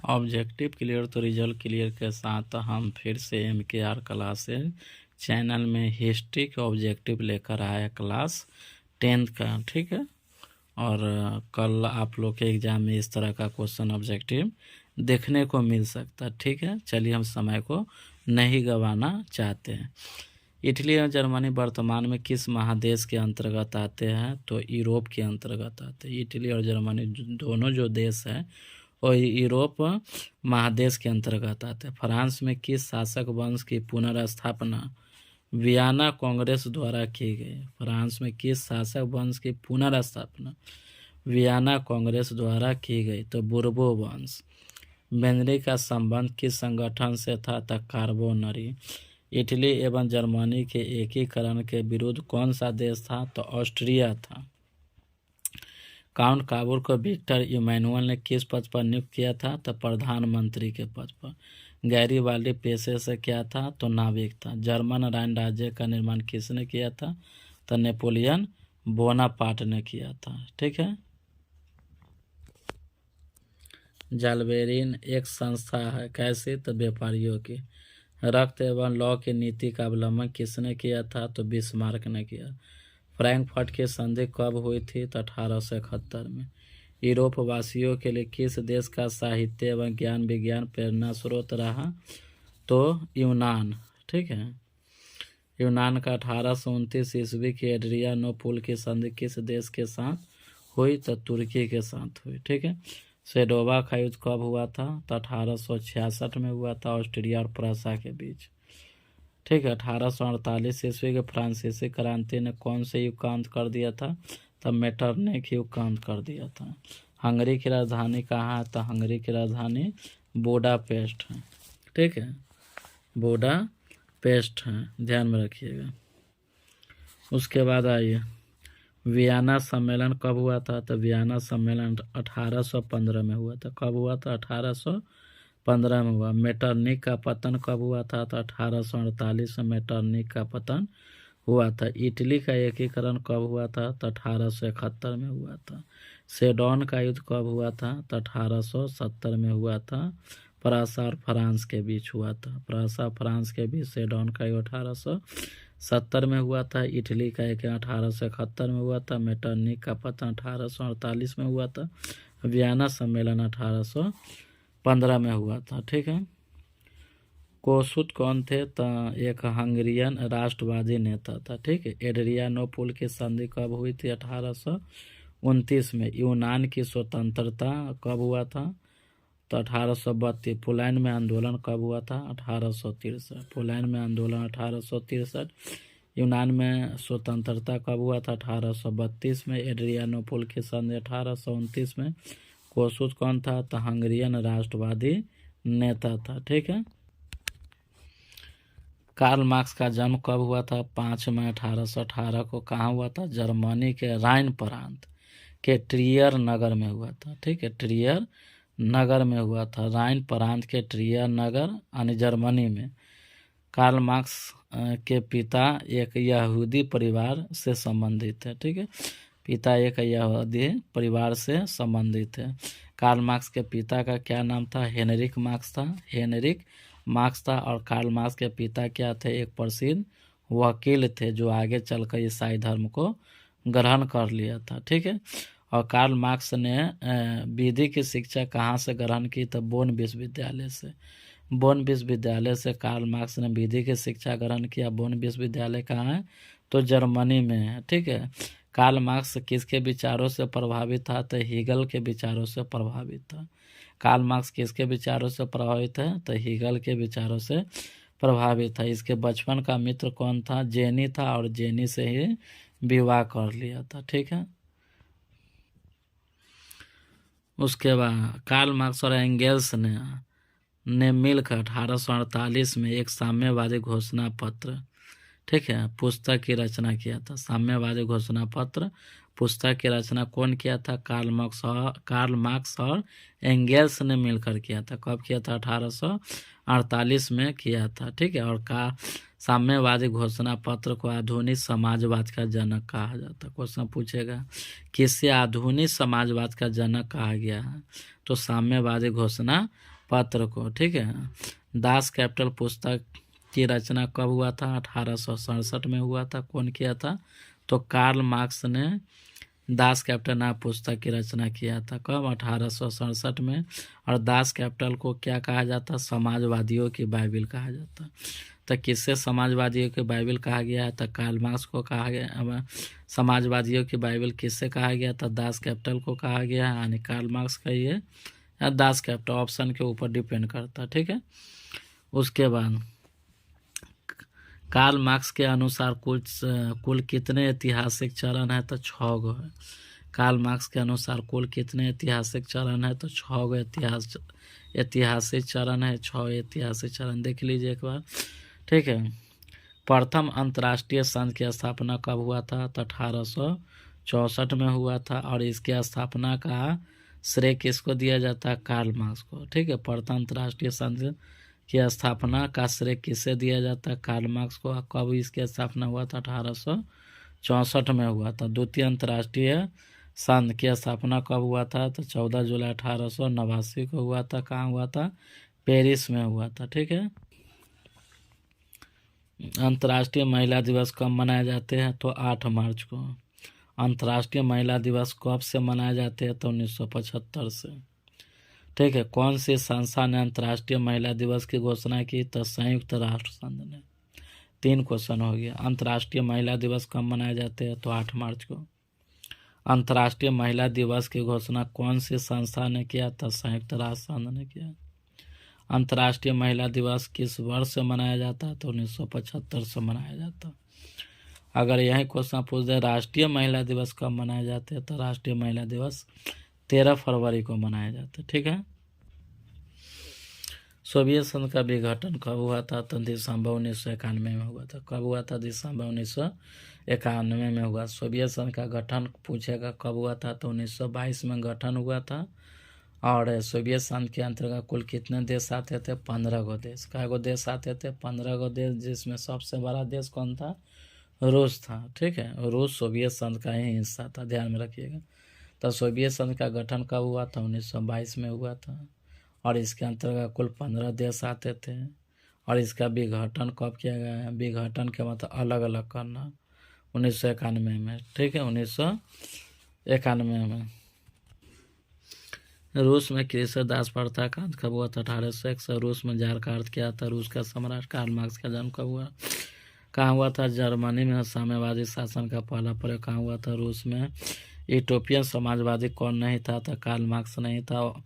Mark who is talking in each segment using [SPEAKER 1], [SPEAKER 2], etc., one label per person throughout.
[SPEAKER 1] Objective clear तो result clear के साथ हम फिर से MKR क्लासेस चैनल में हिस्ट्री के ऑब्जेक्टिव लेकर आए क्लास 10th का, ठीक है। और कल आप लोग के एग्ज़ाम में इस तरह का क्वेश्चन ऑब्जेक्टिव देखने को मिल सकता, ठीक है। चलिए, हम समय को नहीं गंवाना चाहते हैं। इटली और जर्मनी वर्तमान में किस महादेश के अंतर्गत आते हैं? तो यूरोप के अंतर्गत आते हैं। इटली और जर्मनी दोनों जो देश हैं और यूरोप महादेश के अंतर्गत आते हैं। फ्रांस में किस शासक वंश की पुनर्स्थापना वियना कांग्रेस द्वारा की गई? फ्रांस में किस शासक वंश की पुनर्स्थापना वियना कांग्रेस द्वारा की गई? तो बुर्बो वंश। बेनरी का संबंध किस संगठन से था? तो कार्बोनरी। इटली एवं जर्मनी के एकीकरण के विरुद्ध कौन सा देश था? तो ऑस्ट्रिया था। काउंट काबूल को विक्टर इमैनुअल ने किस पद पर नियुक्त किया था? तो प्रधानमंत्री के पद पर। गैरीबाल्डी पेशे से क्या था? तो नाविक था। जर्मन राइन राज्य का निर्माण किसने किया था? तो नेपोलियन बोनापार्ट ने किया था, ठीक है। जालबेरिन एक संस्था है, कैसे? तो व्यापारियों की। रक्त एवं लौ की नीति का अवलंबन किसने किया था? तो बिस्मार्क ने किया। फ्रैंकफर्ट की संधि कब हुई थी? तो 1871 में। यूरोप वासियों के लिए किस देश का साहित्य एवं ज्ञान विज्ञान प्रेरणा स्रोत रहा? तो यूनान, ठीक है। यूनान का 1829 ईस्वी की एड्रियानोपुल की संधि किस देश के साथ हुई? तो तुर्की के साथ हुई, ठीक है। सेडोवा का युद्ध कब हुआ था? तो 1866 में हुआ था, ऑस्ट्रिया और प्रूसिया के बीच, ठीक है। 1848 ईस्वी के फ्रांसीसी क्रांति ने कौन से युग का अंत कर दिया था? तब मेटरनिख युग का अंत कर दिया था। हंगरी की राजधानी कहाँ है? तो हंगरी की राजधानी बुडापेस्ट है, ठीक है। बुडापेस्ट है, ध्यान में रखिएगा। उसके बाद आइए, वियना सम्मेलन कब हुआ था? तो वियना सम्मेलन 1815 में हुआ था। कब हुआ था? 1815 में हुआ। मेटरनिख का पतन कब हुआ था? तो 1848 में मेटरनिख का पतन हुआ था। इटली का एकीकरण कब हुआ था? तो 1871 में हुआ था। सेडोन का युद्ध कब हुआ था? तो 1870 में हुआ था। फ्रांस और फ्रांस के बीच हुआ था। फ्रांस और फ्रांस के बीच सेडोन का युद्ध 1870 में हुआ था। इटली का एक 1871 में हुआ था। मेटरनिख का पतन 1848 में हुआ था। वियना सम्मेलन 1815 में हुआ था, ठीक है। कोसुत कौन थे? तो एक हंगरियन राष्ट्रवादी नेता था, ठीक है। एड्रियानोपुल की संधि कब हुई थी? 1829 में। यूनान की स्वतंत्रता कब हुआ था? तो 1832। पोलैंड में आंदोलन कब हुआ था? 1863। पोलैंड में आंदोलन 1863। यूनान में स्वतंत्रता कब हुआ था? 1832 में। एड्रियानोपुल की संधि 1829 में। कोसुत कौन था? तो हंगरियन राष्ट्रवादी नेता था, ठीक है। कार्ल मार्क्स का जन्म कब हुआ था? 5 मई 1818 को। कहाँ हुआ था? जर्मनी के राइन प्रांत के ट्रियर नगर में हुआ था, ठीक है। ट्रियर नगर में हुआ था, राइन प्रांत के ट्रियर नगर यानी जर्मनी में। कार्ल मार्क्स के पिता एक यहूदी परिवार से संबंधित है, ठीक है। पिता एक यहूदी परिवार से संबंधित है। कार्ल मार्क्स के पिता का क्या नाम था? हेनरिक मार्क्स था। हेनरिक मार्क्स था। और कार्ल मार्क्स के पिता क्या थे? एक प्रसिद्ध वकील थे जो आगे चलकर ईसाई धर्म को ग्रहण कर लिया था, ठीक है। और कार्ल मार्क्स ने विधि की शिक्षा कहाँ से ग्रहण की? तो बोन विश्वविद्यालय से। बोन विश्वविद्यालय से कार्ल मार्क्स ने विधि की शिक्षा ग्रहण किया। बोन विश्वविद्यालय कहाँ है? तो जर्मनी में है, ठीक है। कार्ल मार्क्स किसके विचारों से प्रभावित था? तो हीगल के विचारों से प्रभावित था। कार्ल मार्क्स किसके विचारों से प्रभावित है? तो हीगल के विचारों से प्रभावित था। इसके बचपन का मित्र कौन था? जेनी था, और जेनी से ही विवाह कर लिया था, ठीक है। उसके बाद कार्ल मार्क्स और एंगेल्स ने मिलकर 1848 में एक साम्यवादी घोषणा पत्र, ठीक है, पुस्तक की रचना किया था। साम्यवादी घोषणा पत्र पुस्तक की रचना कौन किया था? कार्ल मार्क्स और एंगेल्स ने मिलकर किया था। कब किया था? 1848 में किया था, ठीक है। और साम्यवादी घोषणा पत्र को आधुनिक समाजवाद का जनक कहा जाता है। क्वेश्चन पूछेगा किससे आधुनिक समाजवाद का जनक कहा गया है, तो साम्यवादी घोषणा पत्र को। ठीक है, दास कैपिटल पुस्तक की रचना कब हुआ था? 1867 में हुआ था। कौन किया था? तो कार्ल मार्क्स ने दास कैपिटल नाम पुस्तक की रचना किया था। कब? 1867 में। और दास कैपिटल को क्या कहा जाता? समाजवादियों की बाइबिल कहा जाता। तो किससे समाजवादियों की बाइबिल कहा गया है? तो कार्ल मार्क्स को कहा गया। समाजवादियों की बाइबिल किससे कहा गया था? दास कैपिटल को कहा गया है, यानी कार्ल मार्क्स का ये या दास कैपिटल, ऑप्शन के ऊपर डिपेंड करता है। ठीक है, उसके बाद कार्ल मार्क्स के अनुसार कुल कितने ऐतिहासिक चरण है? तो 6 गो है। कार्ल मार्क्स के अनुसार कुल कितने ऐतिहासिक चरण है? तो 6 गो ऐतिहासिक चरण है। 6 ऐतिहासिक चरण देख लीजिए एक बार। ठीक है, प्रथम अंतर्राष्ट्रीय संघ की स्थापना कब हुआ था? तो 1864 में हुआ था। और इसकी स्थापना का श्रेय किसको दिया जाता है? कार्ल मार्क्स को। ठीक है, प्रथम अंतर्राष्ट्रीय संघ की स्थापना का श्रेय किसे दिया जाता है? कार्ल मार्क्स को। कब इसकी स्थापना हुआ था? 1864 में हुआ था। द्वितीय अंतर्राष्ट्रीय संघ की स्थापना कब हुआ था? तो 14 जुलाई 1889 को हुआ था। कहाँ हुआ था? पेरिस में हुआ था। ठीक है, अंतर्राष्ट्रीय महिला दिवस कब मनाए जाते हैं? तो 8 मार्च को। अंतर्राष्ट्रीय महिला दिवस कब से मनाए जाते हैं? तो 1975 से। ठीक है, कौन सी संस्था ने अंतर्राष्ट्रीय महिला दिवस की घोषणा की? तो संयुक्त राष्ट्र संघ ने। 3 क्वेश्चन हो गया। अंतर्राष्ट्रीय महिला दिवस कब मनाए जाते हैं? तो 8 मार्च को। अंतर्राष्ट्रीय महिला दिवस की घोषणा कौन सी संस्था ने किया? तो संयुक्त राष्ट्र संघ ने किया। अंतर्राष्ट्रीय महिला दिवस किस वर्ष से मनाया जाता है? तो 1975 से मनाया जाता। अगर यही क्वेश्चन पूछ दे राष्ट्रीय महिला दिवस कब मनाए जाते हैं? तो राष्ट्रीय महिला दिवस 13 फरवरी को मनाया जाता है। ठीक है, सोवियत संघ का विघटन कब हुआ था? तो दिसंबर 1991 में हुआ था। कब हुआ था? दिसंबर 1991 में हुआ। सोवियत संघ का गठन पूछेगा कब हुआ था? तो 1922 में गठन हुआ था। और सोवियत संघ के अंतर्गत कुल कितने देश आते थे? 15 गो देश। कै गो देश आते थे? 15 गो देश, जिसमें सबसे बड़ा देश कौन था? रूस था। ठीक है, रूस सोवियत संघ का ही हिस्सा था, ध्यान में रखिएगा। तो सोवियत संघ का गठन कब हुआ था? 1922 में हुआ था। और इसके अंतर्गत कुल 15 देश आते थे। और इसका विघटन कब किया गया है? विघटन के मतलब अलग अलग करना, 1991 में। ठीक है, 1991 में। रूस में कृष्ण दास प्रथा का कब हुआ था? 1801। रूस में जार का अर्थ क्या था? रूस का सम्राट। कार्ल मार्क्स का जन्म कब हुआ? कहाँ हुआ था? जर्मनी में। साम्यवादी शासन का पहला प्रयोग कहाँ हुआ था? रूस में। यूटोपियन समाजवादी कौन नहीं था? तो कार्ल मार्क्स नहीं था।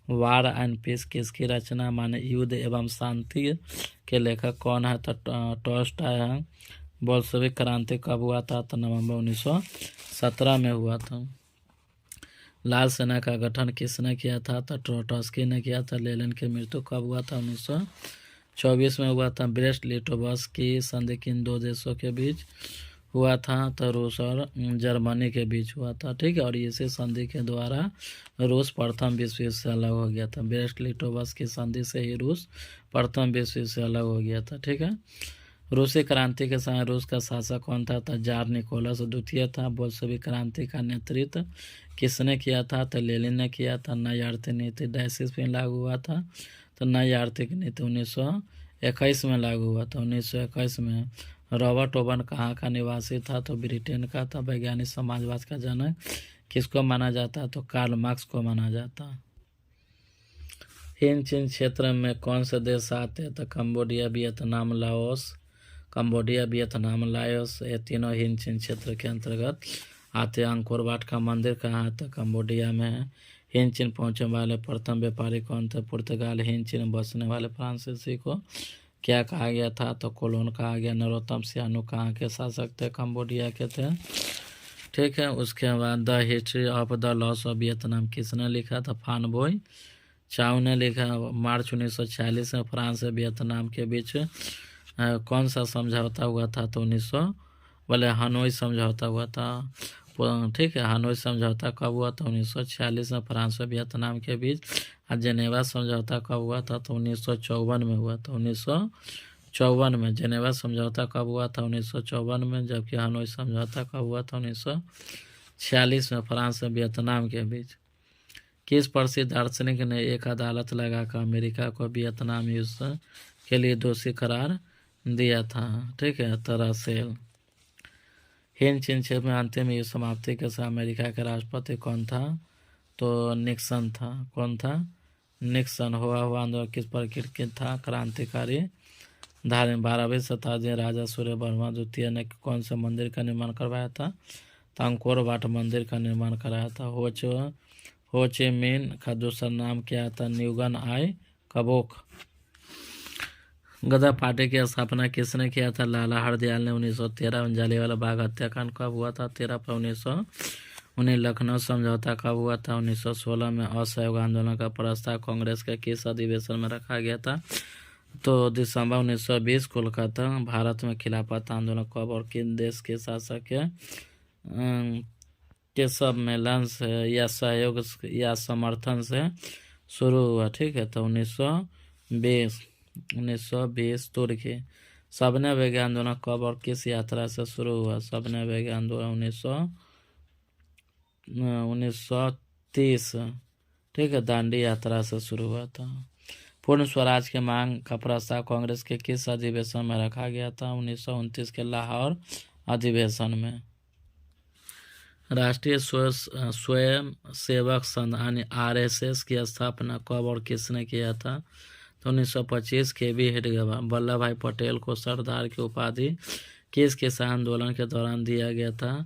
[SPEAKER 1] वार एंड पीस किसकी रचना? माने युद्ध एवं शांति के लेखक कौन है? तो टॉल्स्टॉय है। बोल्शेविक क्रांति कब हुआ था? तो नवंबर 1917 में हुआ था। लाल सेना का गठन किसने किया था? तो ट्रोट्स्की ने किया था। लेनिन की मृत्यु कब हुआ था? 1924 में हुआ था। ब्रेस्ट लिटोवस्क की संधि किन 2 देशों के बीच हुआ था? तो रूस और जर्मनी के बीच हुआ था। ठीक है, और इसी संधि के द्वारा रूस प्रथम विश्व युद्ध से अलग हो गया था। ब्रेस्ट लिटोवस्क की संधि से ही रूस प्रथम विश्व युद्ध से अलग हो गया था। ठीक है, रूसी क्रांति के समय रूस का शासक कौन था? तो जार निकोलस द्वितीय था। बोल्शेविक क्रांति का नेतृत्व किसने किया था? तो लेनिन ने किया था। नई आर्थिक नीति डायसिस में लागू हुआ था। तो नई आर्थिक नीति 1921 में लागू हुआ था। 1921 में। रॉबर्ट ओवन कहाँ का निवासी था? तो ब्रिटेन का था। वैज्ञानिक समाजवाद का जनक किसको माना जाता? तो कार्ल मार्क्स को माना जाता। हिंद चीन क्षेत्र में कौन से देश आते हैं? तो Cambodia, Vietnam, Laos. Cambodia, Vietnam, Laos, ये तीनों हिंद चीन क्षेत्र के अंतर्गत आते हैं। अंकोर वाट का मंदिर कहाँ है? तो कंबोडिया में है। हिंद चीन पहुँचने वाले प्रथम व्यापारी कौन थे? पुर्तगाल। हिंद चीन बसने वाले फ्रांसीसी को क्या कहा गया था? तो कोलोन कहा गया। नरोत्तम सियानु कहाँ के शासक थे? कंबोडिया के थे। ठीक है, उसके बाद the history of the loss of Vietnam किसने लिखा था? फान बोई चाउ ने लिखा। मार्च 1946 में फ्रांस और वियतनाम के बीच कौन सा समझौता हुआ था? तो 1900 वाले हनोई समझौता हुआ था। ठीक है, हनोई समझौता कब हुआ था? 1946 में फ्रांस और वियतनाम के बीच। और जेनेवा समझौता कब हुआ था? तो 1954 में हुआ था। 1954 में। जेनेवा समझौता कब हुआ था? 1954 में। जबकि हनोई समझौता कब हुआ था? 1946 में, फ्रांस और वियतनाम के बीच। किस प्रसिद्ध दार्शनिक ने एक अदालत लगाकर अमेरिका को वियतनाम युद्ध के लिए दोषी करार दिया था? ठीक है, तो रसेल। हिंद चीन क्षेत्र में अंतिम युद्ध समाप्ति के समय अमेरिका के राष्ट्रपति कौन था? तो निक्सन था। कौन था? निक्सन। हुआ आंदोलन किस प्रकृति के था? क्रांतिकारी धार्मिक। 12वीं शताब्दी में राजा सूर्यवर्मा द्वितीय ने कौन से मंदिर का निर्माण करवाया था? तो अंकोर वाट मंदिर का निर्माण कराया था। हो ची मिन का दूसरा नाम क्या था? न्यूगन आई कबोक। गदर पार्टी की स्थापना किसने किया था? लाला हरदयाल ने। 1913 में। जालियांवाला बाग हत्याकांड कब हुआ था? 13 अप्रैल 1919। लखनऊ समझौता कब हुआ था? 1916 में। असहयोग आंदोलन का प्रस्ताव कांग्रेस के किस अधिवेशन में रखा गया था? तो दिसंबर 1920। कोलकाता। भारत में खिलाफत आंदोलन कब और किन देश के शासक के सम्मेलन से या सहयोग या समर्थन से शुरू हुआ? ठीक है, तो 1920 तुर्की। सबने वेग आंदोलन कब और किस यात्रा से शुरू हुआ? सबने वेग आंदोलन 1930। ठीक है, दांडी यात्रा से शुरू हुआ था। पूर्ण स्वराज के मांग का प्रस्ताव कांग्रेस के किस अधिवेशन में रखा गया था? 1929 के लाहौर अधिवेशन में। राष्ट्रीय स्वयं सेवक संघ यानी RSS की स्थापना कब और किसने किया था? तो 1925 के बी हेडगेवार। वल्लभ भाई पटेल को सरदार की उपाधि किस किसान आंदोलन के दौरान दिया गया था?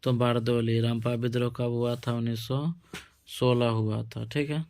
[SPEAKER 1] तो बारदोली। रंपा विद्रोह कब हुआ था? 1916 हुआ था। ठीक है।